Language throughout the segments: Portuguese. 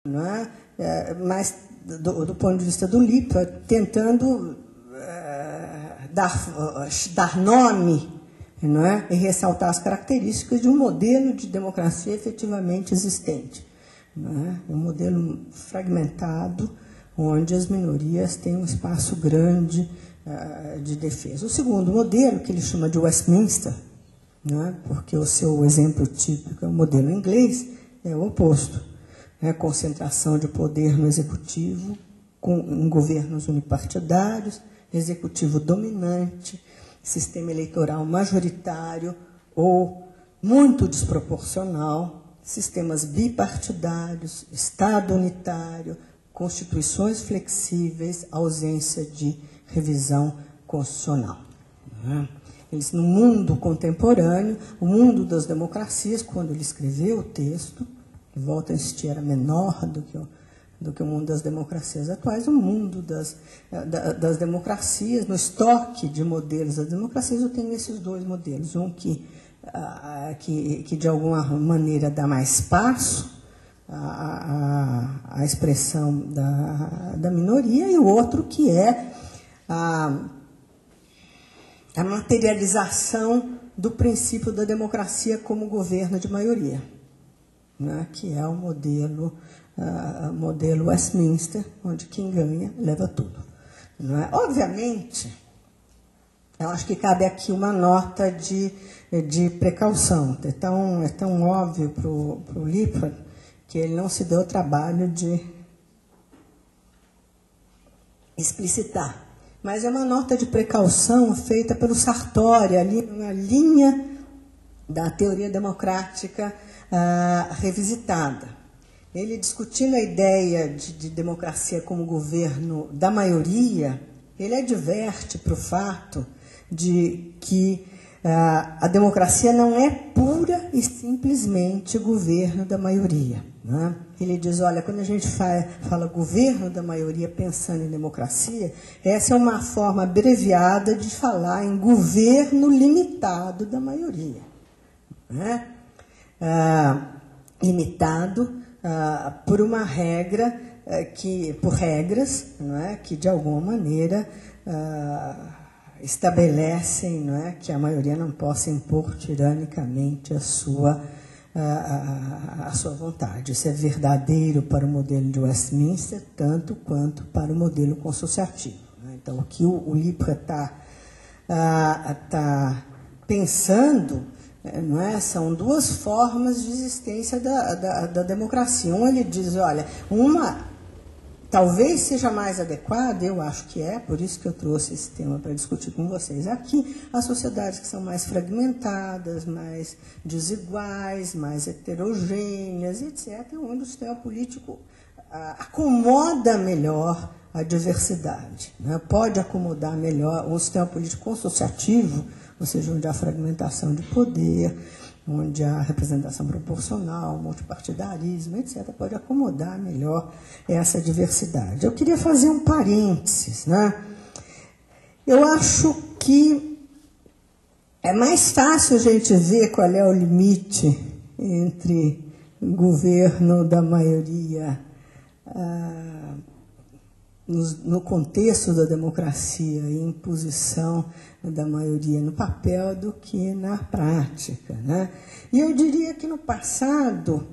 não é? Mas, do ponto de vista do Lippert, tentando dar nome, não é? E ressaltar as características de um modelo de democracia efetivamente existente. Não é? Um modelo fragmentado, onde as minorias têm um espaço grande de defesa. O segundo modelo, que ele chama de Westminster, não é? Porque o seu exemplo típico é o modelo inglês, é o oposto. É a concentração de poder no executivo, em governos unipartidários, executivo dominante, sistema eleitoral majoritário ou muito desproporcional, sistemas bipartidários, Estado unitário, constituições flexíveis, ausência de revisão constitucional. Eles, no mundo contemporâneo, o mundo das democracias, quando ele escreveu o texto, que volta a insistir, era menor do que o mundo das democracias atuais, o mundo das democracias, no estoque de modelos das democracias, eu tenho esses dois modelos. Um que de alguma maneira dá mais espaço à expressão da minoria, e o outro que é a materialização do princípio da democracia como governo de maioria, né, que é o modelo Westminster, onde quem ganha leva tudo. Não é? Obviamente, eu acho que cabe aqui uma nota de precaução. É tão óbvio para o Lippert que ele não se deu o trabalho de explicitar. Mas é uma nota de precaução feita pelo Sartori, ali na linha da teoria democrática revisitada. Ele, discutindo a ideia de democracia como governo da maioria, ele adverte para o fato de que a democracia não é pura e simplesmente governo da maioria. Né? Ele diz, olha, quando a gente fala governo da maioria pensando em democracia, essa é uma forma abreviada de falar em governo limitado da maioria. Né? Limitado por uma regra, por regras, não é? Que de alguma maneira estabelecem, não é? Que a maioria não possa impor tiranicamente a sua vontade. Isso é verdadeiro para o modelo de Westminster, tanto quanto para o modelo consociativo. Né? Então, o que o Lippert está pensando, não é? São duas formas de existência da democracia. Ele diz, olha, uma talvez seja mais adequada, eu acho que é, por isso que eu trouxe esse tema para discutir com vocês aqui, as sociedades que são mais fragmentadas, mais desiguais, mais heterogêneas, etc., onde o sistema político acomoda melhor a diversidade. Né? Pode acomodar melhor um sistema político consociativo, ou seja, onde há fragmentação de poder, onde há representação proporcional, multipartidarismo, etc., pode acomodar melhor essa diversidade. Eu queria fazer um parênteses. Né? Eu acho que é mais fácil a gente ver qual é o limite entre governo da maioria no contexto da democracia e imposição da maioria no papel do que na prática. Né? E eu diria que no passado,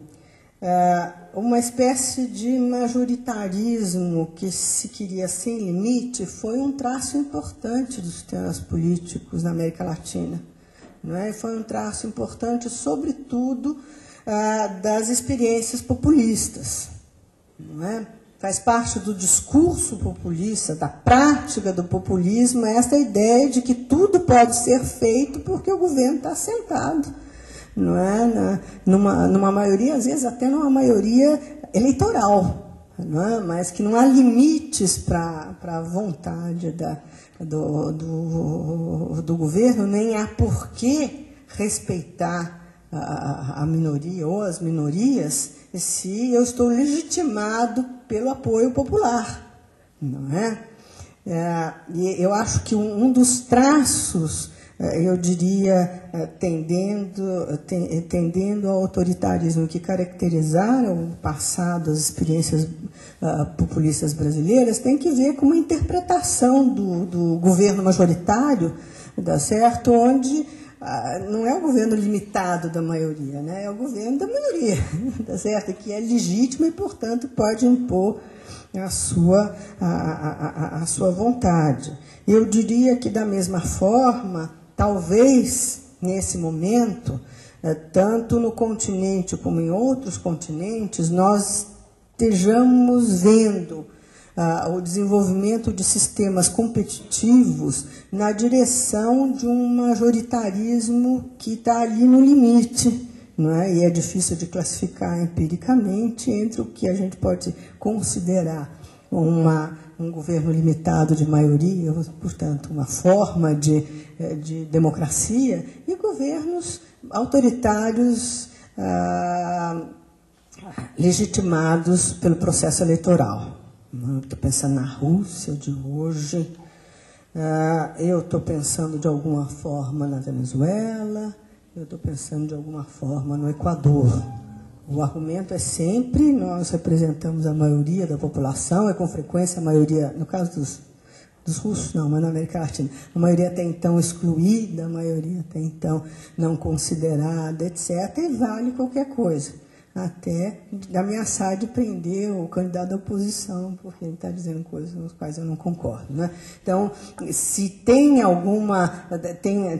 uma espécie de majoritarismo que se queria sem limite foi um traço importante dos sistemas políticos na América Latina. Não é? Foi um traço importante, sobretudo, das experiências populistas. Não é? Faz parte do discurso populista, da prática do populismo, esta ideia de que tudo pode ser feito porque o governo está assentado, não é? numa maioria, às vezes até numa maioria eleitoral, não é? Mas que não há limites para a vontade do governo, nem há por que respeitar a minoria ou as minorias se eu estou legitimado pelo apoio popular, não é? E eu acho que um dos traços eu diria, tendendo ao autoritarismo que caracterizaram o passado, as experiências populistas brasileiras, tem que ver com uma interpretação do governo majoritário, tá certo? Onde não é o governo limitado da maioria, né? É o governo da maioria, tá certo? Que é legítimo e, portanto, pode impor a sua vontade. Eu diria que, da mesma forma, talvez, nesse momento, tanto no continente como em outros continentes, nós estejamos vendo o desenvolvimento de sistemas competitivos na direção de um majoritarismo que está ali no limite, não é? E é difícil de classificar empiricamente entre o que a gente pode considerar um governo limitado de maioria, portanto, uma forma de democracia, e governos autoritários legitimados pelo processo eleitoral. Estou pensando na Rússia de hoje, eu estou pensando de alguma forma na Venezuela, eu estou pensando de alguma forma no Equador. O argumento é sempre, nós representamos a maioria da população, é com frequência a maioria, no caso dos russos não, mas na América Latina, a maioria até então excluída, a maioria até então não considerada, etc., e vale qualquer coisa, até ameaçar de prender o candidato da oposição, porque ele está dizendo coisas com as quais eu não concordo, né? Então, se tem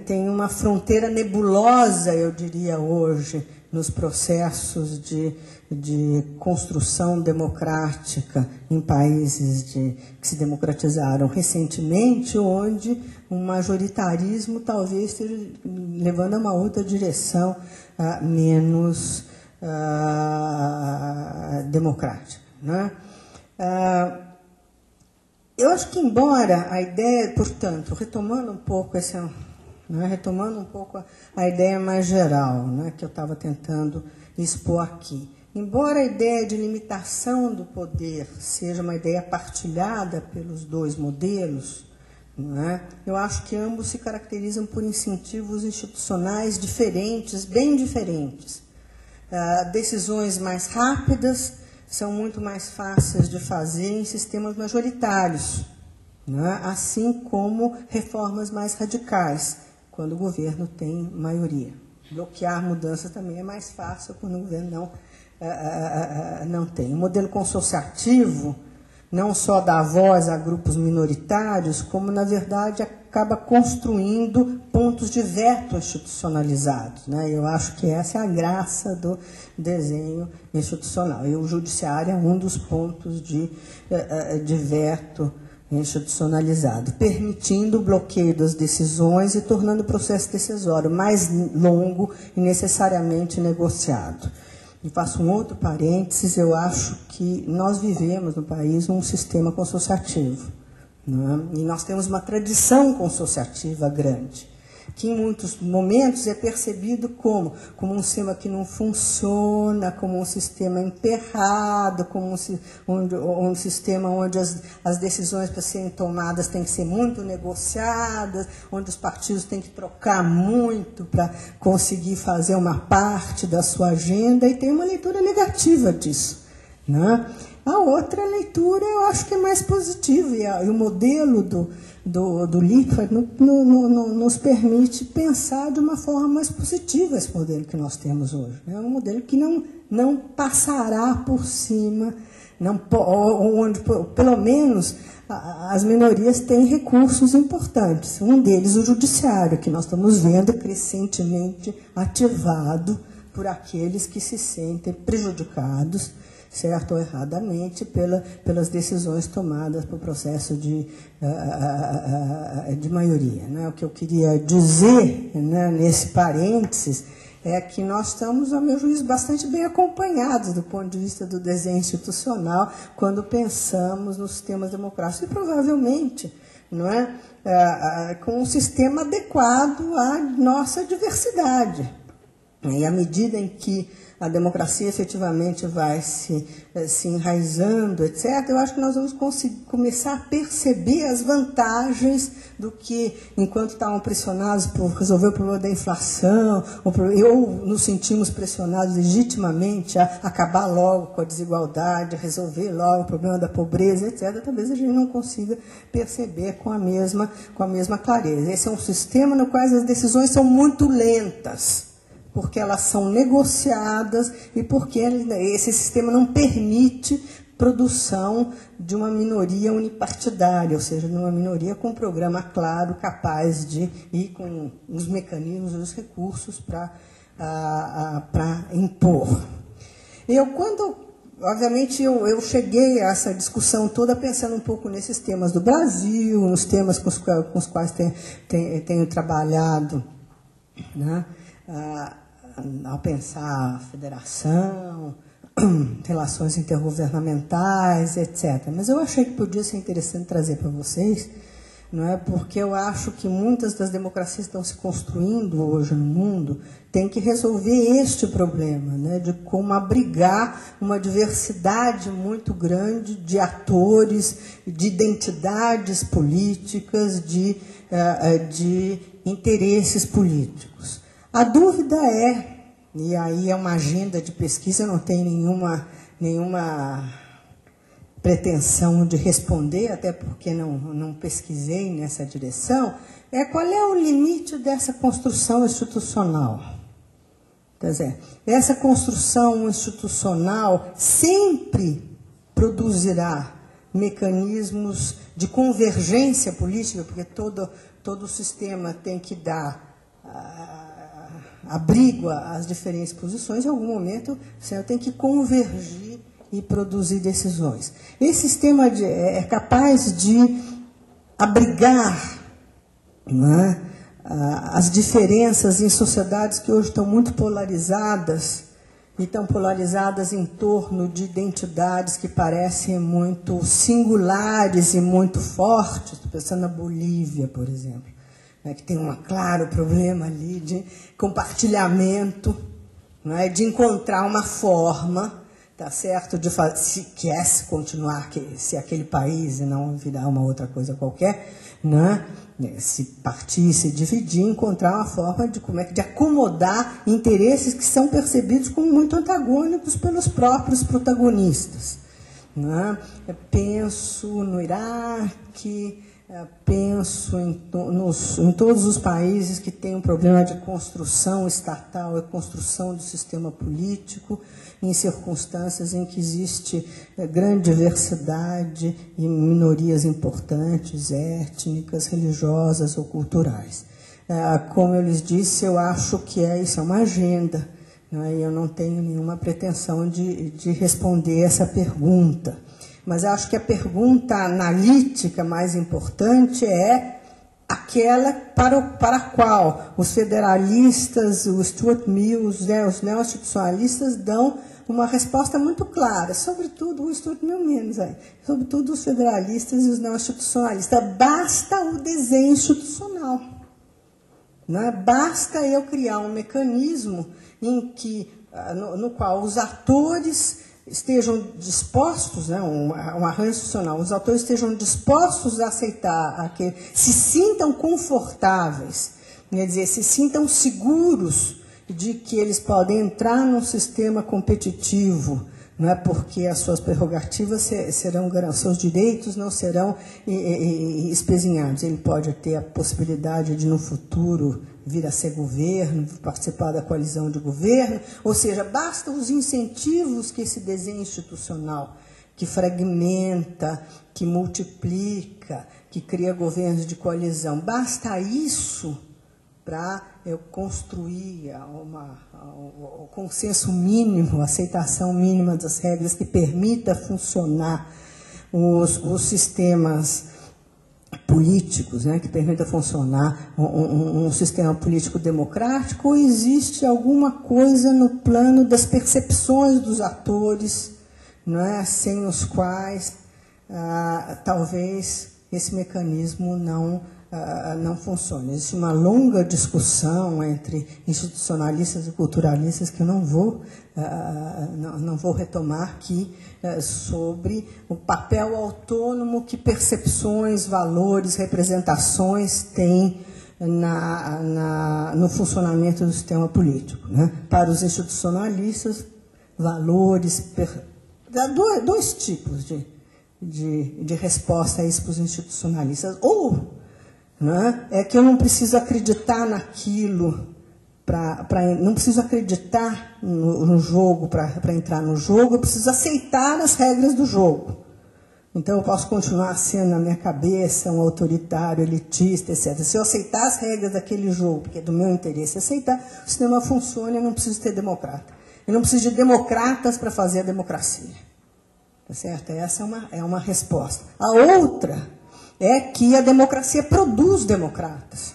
tem uma fronteira nebulosa, eu diria hoje, nos processos de construção democrática em países que se democratizaram recentemente, onde um majoritarismo talvez esteja levando a uma outra direção menos democrática, né? Eu acho que, embora a ideia, portanto, retomando um pouco a ideia mais geral, né, que eu estava tentando expor aqui. Embora a ideia de limitação do poder seja uma ideia partilhada pelos dois modelos, né, eu acho que ambos se caracterizam por incentivos institucionais diferentes, bem diferentes. Decisões mais rápidas são muito mais fáceis de fazer em sistemas majoritários, né, assim como reformas mais radicais, quando o governo tem maioria. Bloquear mudança também é mais fácil quando o governo não tem. O modelo consociativo não só dá voz a grupos minoritários, como, na verdade, acaba construindo pontos de veto institucionalizados, né? Eu acho que essa é a graça do desenho institucional. E o judiciário é um dos pontos de veto institucionalizado, permitindo o bloqueio das decisões e tornando o processo decisório mais longo e necessariamente negociado. E faço um outro parênteses, eu acho que nós vivemos no país um sistema consociativo, né? E nós temos uma tradição consociativa grande, que em muitos momentos é percebido como um sistema que não funciona, como um sistema emperrado, como um sistema onde as decisões para serem tomadas têm que ser muito negociadas, onde os partidos têm que trocar muito para conseguir fazer uma parte da sua agenda, e tem uma leitura negativa disso, né? A outra leitura eu acho que é mais positiva, e o modelo do Lippert nos permite pensar de uma forma mais positiva esse modelo que nós temos hoje. É um modelo que não passará por cima, onde pelo menos as minorias têm recursos importantes. Um deles, o judiciário, que nós estamos vendo crescentemente ativado por aqueles que se sentem prejudicados, certo ou erradamente, pelas decisões tomadas por processo de maioria, né? O que eu queria dizer, né, nesse parênteses é que nós estamos, a meu juízo, bastante bem acompanhados do ponto de vista do desenho institucional quando pensamos nos sistemas democráticos, e provavelmente, não é, com um sistema adequado à nossa diversidade. E à medida em que a democracia efetivamente vai se enraizando, etc., eu acho que nós vamos começar a perceber as vantagens do que, enquanto estavam pressionados por resolver o problema da inflação, ou nos sentimos pressionados legitimamente a acabar logo com a desigualdade, a resolver logo o problema da pobreza, etc., talvez a gente não consiga perceber com a mesma clareza. Esse é um sistema no qual as decisões são muito lentas, porque elas são negociadas e porque esse sistema não permite produção de uma minoria unipartidária, ou seja, de uma minoria com um programa claro, capaz de ir com os mecanismos e os recursos para impor. Obviamente, eu cheguei a essa discussão toda pensando um pouco nesses temas do Brasil, nos temas com os quais tenho trabalhado, né? Ao pensar a federação, relações intergovernamentais, etc. Mas eu achei que podia ser interessante trazer para vocês, não é? Porque eu acho que muitas das democracias que estão se construindo hoje no mundo têm que resolver este problema, né? De como abrigar uma diversidade muito grande de atores, de identidades políticas, de interesses políticos. A dúvida e aí é uma agenda de pesquisa, eu não tenho nenhuma pretensão de responder, até porque não pesquisei nessa direção, qual é o limite dessa construção institucional? Quer dizer, essa construção institucional sempre produzirá mecanismos de convergência política, porque todo sistema tem que dar abrigo às diferentes posições, em algum momento você tem que convergir e produzir decisões. Esse sistema é capaz de abrigar, né, as diferenças em sociedades que hoje estão muito polarizadas, e estão polarizadas em torno de identidades que parecem muito singulares e muito fortes. Estou pensando na Bolívia, por exemplo, que tem um claro problema ali de compartilhamento, né, de encontrar uma forma, tá certo, de fazer, se continuar, se aquele país e não virar uma outra coisa qualquer, né, se partir, se dividir, encontrar uma forma de acomodar interesses que são percebidos como muito antagônicos pelos próprios protagonistas, né. Eu penso no Iraque, penso em todos os países que têm um problema de construção estatal e construção do sistema político, em circunstâncias em que existe grande diversidade e minorias importantes, étnicas, religiosas ou culturais. Como eu lhes disse, eu acho que isso é uma agenda, né, e eu não tenho nenhuma pretensão de responder essa pergunta. Mas acho que a pergunta analítica mais importante é aquela para a qual os federalistas, o Stuart Mill, os neoinstitucionalistas dão uma resposta muito clara, sobretudo o Stuart Mill menos, sobretudo os federalistas e os neoinstitucionalistas. Basta o desenho institucional. Né? Basta eu criar um mecanismo no qual os atores estejam dispostos, né, um arranjo institucional, os atores estejam dispostos a aceitar, se sintam confortáveis, quer dizer, se sintam seguros de que eles podem entrar num sistema competitivo, não é, porque as suas prerrogativas serão garantidas, seus direitos não serão espezinhados. Ele pode ter a possibilidade de, no futuro, vir a ser governo, participar da coalizão de governo, ou seja, basta os incentivos que esse desenho institucional, que fragmenta, que multiplica, que cria governos de coalizão, basta isso para eu construir o consenso mínimo, a aceitação mínima das regras que permita funcionar os sistemas políticos, né, que permita funcionar um sistema político democrático, ou existe alguma coisa no plano das percepções dos atores, não é, sem os quais talvez esse mecanismo não funciona. Existe uma longa discussão entre institucionalistas e culturalistas que eu não vou retomar aqui, sobre o papel autônomo que percepções, valores, representações têm no funcionamento do sistema político, né? Para os institucionalistas, valores... Há dois tipos de resposta a isso para os institucionalistas. Ou, né, é que eu não preciso acreditar naquilo, não preciso acreditar no jogo para entrar no jogo, eu preciso aceitar as regras do jogo. Então, eu posso continuar sendo, na minha cabeça, um autoritário, elitista, etc. Se eu aceitar as regras daquele jogo, porque é do meu interesse aceitar, o sistema funciona e eu não preciso ter democrata. Eu não preciso de democratas para fazer a democracia. Tá certo? Essa é uma resposta. A outra é que a democracia produz democratas.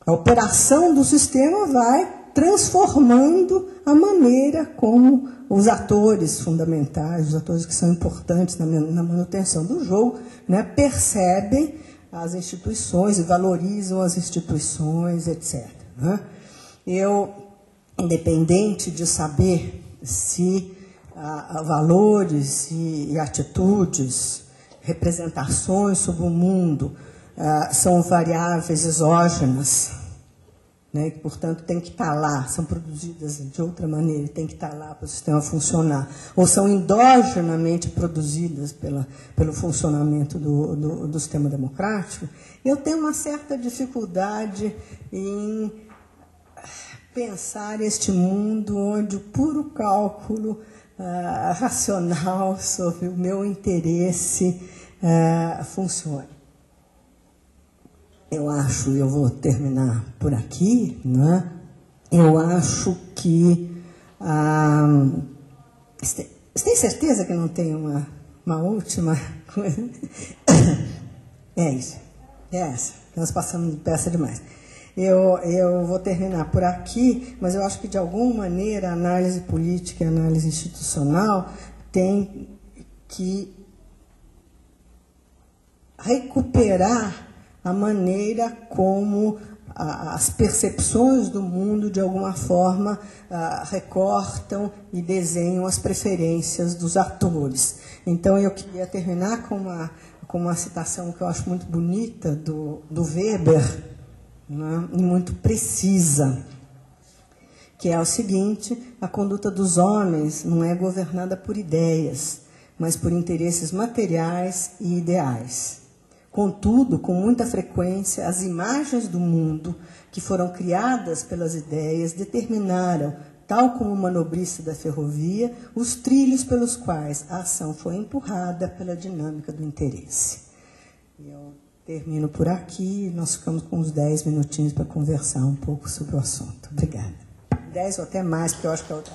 A operação do sistema vai transformando a maneira como os atores fundamentais, os atores que são importantes na manutenção do jogo, né, percebem as instituições e valorizam as instituições, etc. Né? Independente de saber se valores e atitudes, representações sobre o mundo são variáveis exógenas, né, que, portanto, tem que estar lá, são produzidas de outra maneira, tem que estar lá para o sistema funcionar, ou são endogenamente produzidas pelo funcionamento do sistema democrático, eu tenho uma certa dificuldade em pensar este mundo onde o puro cálculo racional sobre o meu interesse funcione. Eu acho, eu vou terminar por aqui, né? Eu acho que... Você tem certeza que não tem uma última coisa? É isso, é essa. Nós passamos depressa demais. Eu vou terminar por aqui, mas eu acho que, de alguma maneira, a análise política e a análise institucional tem que recuperar a maneira como as percepções do mundo, de alguma forma, recortam e desenham as preferências dos atores. Então, eu queria terminar com uma citação que eu acho muito bonita, do Weber, né, e muito precisa, que é o seguinte: a conduta dos homens não é governada por ideias, mas por interesses materiais e ideais. Contudo, com muita frequência, as imagens do mundo que foram criadas pelas ideias determinaram, tal como o manobrista da ferrovia, os trilhos pelos quais a ação foi empurrada pela dinâmica do interesse. Eu termino por aqui, nós ficamos com uns 10 minutinhos para conversar um pouco sobre o assunto. Obrigada. 10 ou até mais, porque eu acho que é outra...